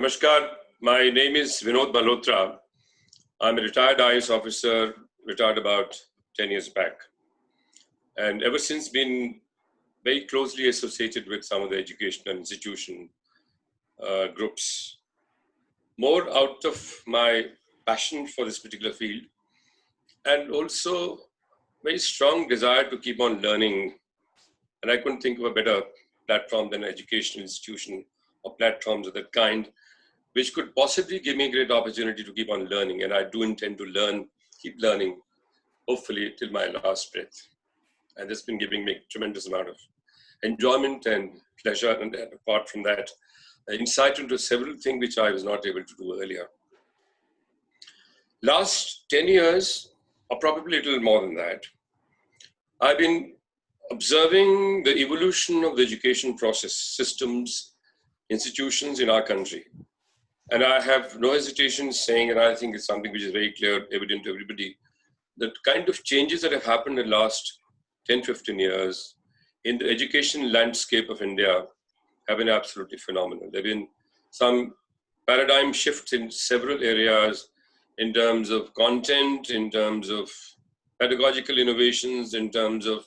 Namaskar, my name is Vinod Malhotra. I'm a retired IAS officer, retired about 10 years back. And ever since been very closely associated with some of the educational institution groups. More out of my passion for this particular field and also very strong desire to keep on learning. And I couldn't think of a better platform than an educational institution or platforms of that kind, which could possibly give me a great opportunity to keep on learning. And I do intend to learn, keep learning, hopefully till my last breath. And it's been giving me a tremendous amount of enjoyment and pleasure. And apart from that, insight into several things which I was not able to do earlier. Last 10 years, or probably a little more than that, I've been observing the evolution of the education process, systems, institutions in our country. And I have no hesitation saying, and I think it's something which is very clear, evident to everybody, the kind of changes that have happened in the last 10, 15 years in the education landscape of India have been absolutely phenomenal. There have been some paradigm shifts in several areas in terms of content, in terms of pedagogical innovations, in terms of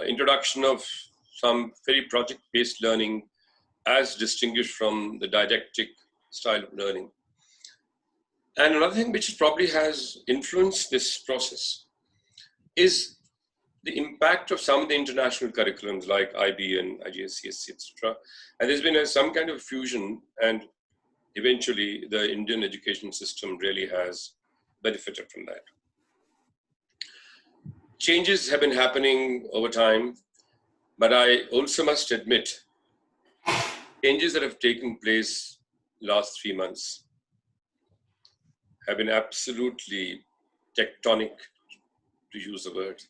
introduction of some very project-based learning as distinguished from the didactic style of learning. And another thing which probably has influenced this process is the impact of some of the international curriculums like IB and IGCSE, etc. And there's been some kind of fusion, and eventually the Indian education system really has benefited from that. Changes have been happening over time, but I also must admit, changes that have taken place last 3 months have been absolutely tectonic, to use the word.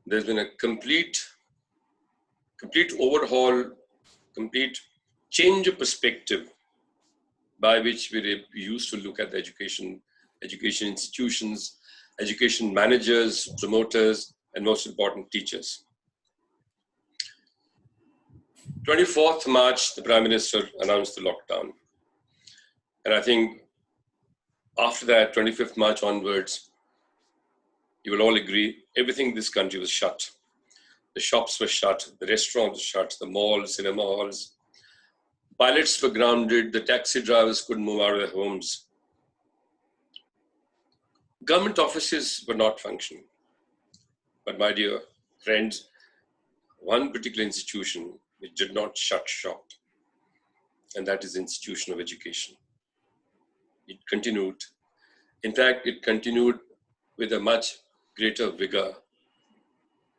There's been a complete overhaul, complete change of perspective by which we used to look at the education institutions, education managers, promoters, and most important, teachers. 24th March, the Prime Minister announced the lockdown. And I think after that, 25th March onwards, you will all agree, everything in this country was shut. The shops were shut, the restaurants were shut, the malls, cinema halls. Pilots were grounded, the taxi drivers couldn't move out of their homes. Government offices were not functioning. But my dear friends, one particular institution which did not shut shop, and that is the institution of education. It continued. In fact, it continued with a much greater vigor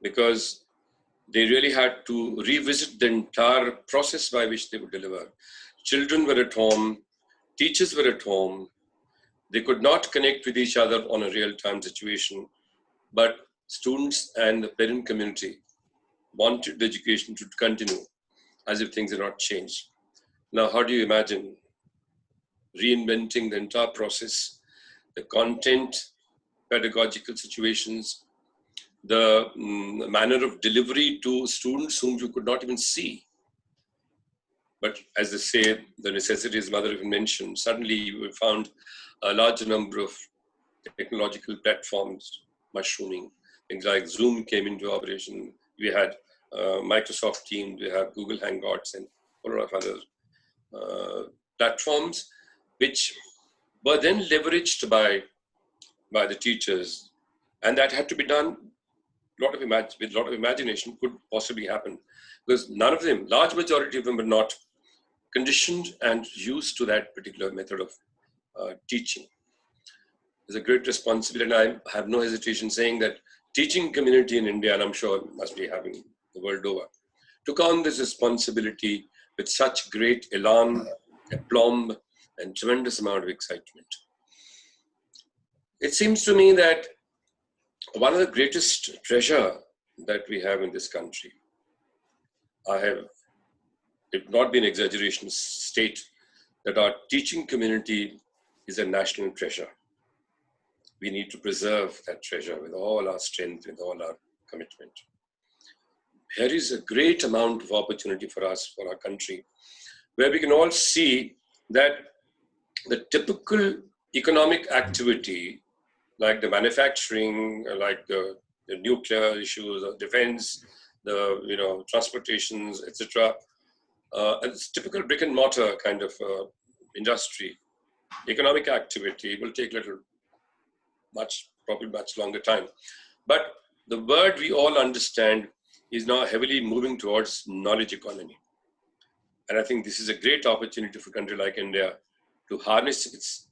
because they really had to revisit the entire process by which they would deliver. Children were at home, teachers were at home. They could not connect with each other on a real-time situation, but students and the parent community wanted the education to continue as if things had not changed. Now, how do you imagine reinventing the entire process, the content, pedagogical situations, the manner of delivery to students whom you could not even see? But as they say, the necessity is mother of invention. Suddenly we found a larger number of technological platforms mushrooming. Things like Zoom came into operation. We had Microsoft Teams, we have Google Hangouts, and a lot of other platforms, which were then leveraged by the teachers. And that had to be done with a lot of imagination could possibly happen. Because none of them, large majority of them were not conditioned and used to that particular method of teaching. There's a great responsibility, and I have no hesitation saying that teaching community in India, and I'm sure it must be having the world over, took on this responsibility with such great elan, aplomb, and tremendous amount of excitement. It seems to me that one of the greatest treasure that we have in this country, I have, if not been exaggeration, state that our teaching community is a national treasure. We need to preserve that treasure with all our strength, with all our commitment. There is a great amount of opportunity for us, for our country, where we can all see that the typical economic activity, like the manufacturing, like the nuclear issues, the defense, the transportations, etc., and it's typical brick and mortar kind of industry, economic activity will take probably much longer time. But the word we all understand is now heavily moving towards knowledge economy. And I think this is a great opportunity for a country like India to harness its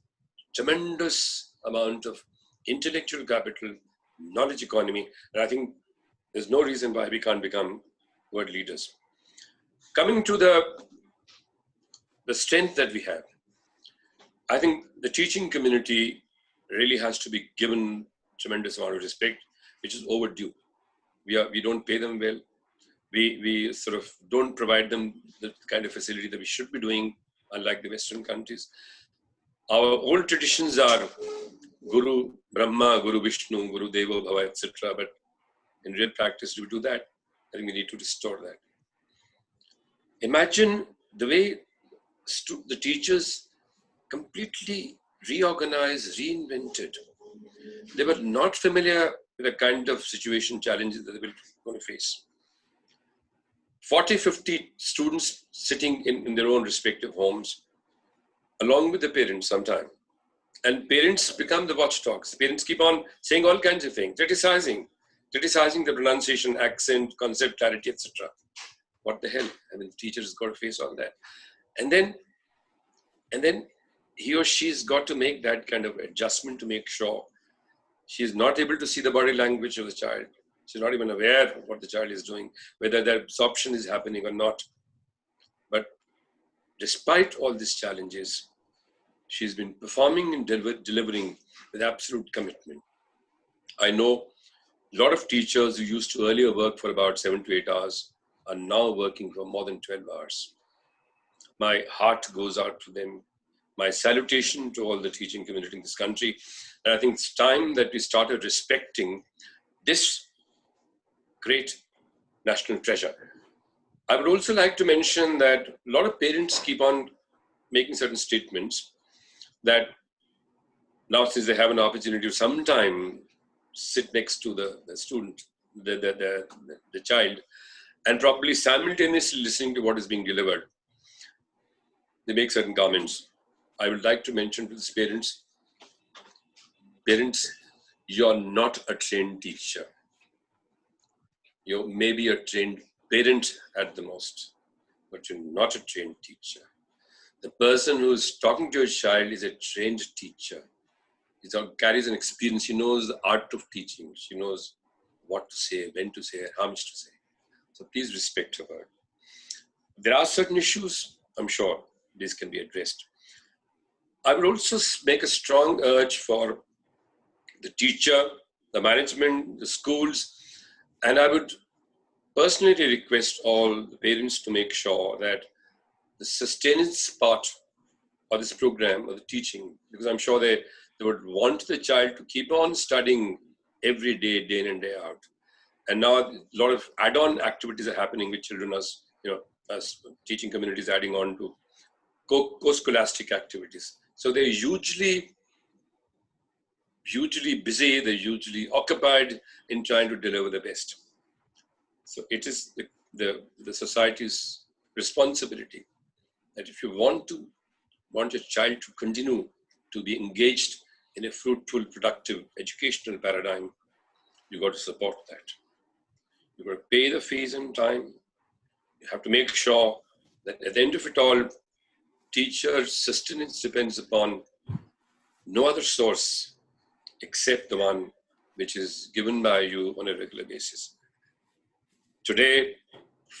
tremendous amount of intellectual capital, knowledge economy. And I think there's no reason why we can't become world leaders. Coming to the strength that we have, I think the teaching community really has to be given tremendous amount of respect, which is overdue. We don't pay them well. We sort of don't provide them the kind of facility that we should be doing, unlike the Western countries. Our old traditions are Guru Brahma, Guru Vishnu, Guru Devo Bhava, etc. But in real practice, do we do that? I think we need to restore that. Imagine the way the teachers completely reorganized, reinvented. They were not familiar with the kind of situation challenges that they were going to face. 40, 50 students sitting in their own respective homes, along with the parents sometimes. And parents become the watchdogs. Parents keep on saying all kinds of things, criticizing the pronunciation, accent, concept, clarity, etc. What the hell? I mean, the teacher has got to face all that. And then he or she's got to make that kind of adjustment to make sure she's not able to see the body language of the child. She's not even aware of what the child is doing, whether the absorption is happening or not. But despite all these challenges, she's been performing and delivering with absolute commitment. I know a lot of teachers who used to earlier work for about 7 to 8 hours are now working for more than 12 hours. My heart goes out to them. My salutation to all the teaching community in this country. And I think it's time that we started respecting this great national treasure. I would also like to mention that a lot of parents keep on making certain statements that now, since they have an opportunity to sometime sit next to the student, the child, and probably simultaneously listening to what is being delivered, they make certain comments. I would like to mention to these parents, you're not a trained teacher. You may be a trained parent at the most, but you're not a trained teacher. The person who's talking to your child is a trained teacher. He carries an experience. He knows the art of teaching. She knows what to say, when to say, how much to say. So please respect her word. There are certain issues, I'm sure these can be addressed. I would also make a strong urge for the teacher, the management, the schools, and I would personally request all the parents to make sure that the sustenance part of this program, of the teaching, because I'm sure they would want the child to keep on studying every day, day in and day out. And now a lot of add-on activities are happening with children as teaching communities adding on to co-scholastic activities. So they're hugely busy, they're hugely occupied in trying to deliver the best. So it is the society's responsibility that if you want your child to continue to be engaged in a fruitful, productive educational paradigm, you got to support that. You got to pay the fees in time. You have to make sure that at the end of it all, teacher sustenance depends upon no other source except the one which is given by you on a regular basis. Today,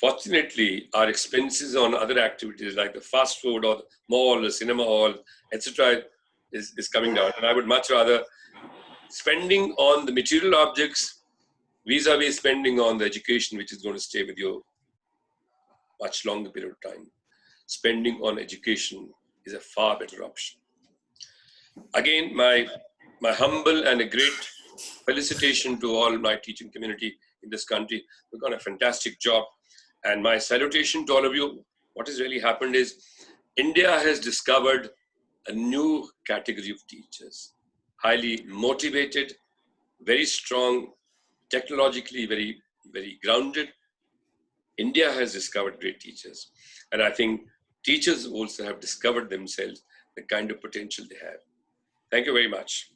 fortunately, our expenses on other activities like the fast food or the mall, the cinema hall, etc. is coming down. And I would much rather spending on the material objects vis-a-vis spending on the education, which is going to stay with you much longer period of time. Spending on education is a far better option. Again, my humble and a great felicitation to all my teaching community in this country. We've done a fantastic job. And my salutation to all of you. What has really happened is India has discovered a new category of teachers, highly motivated, very strong, technologically very, very grounded. India has discovered great teachers. And I think teachers also have discovered themselves the kind of potential they have. Thank you very much.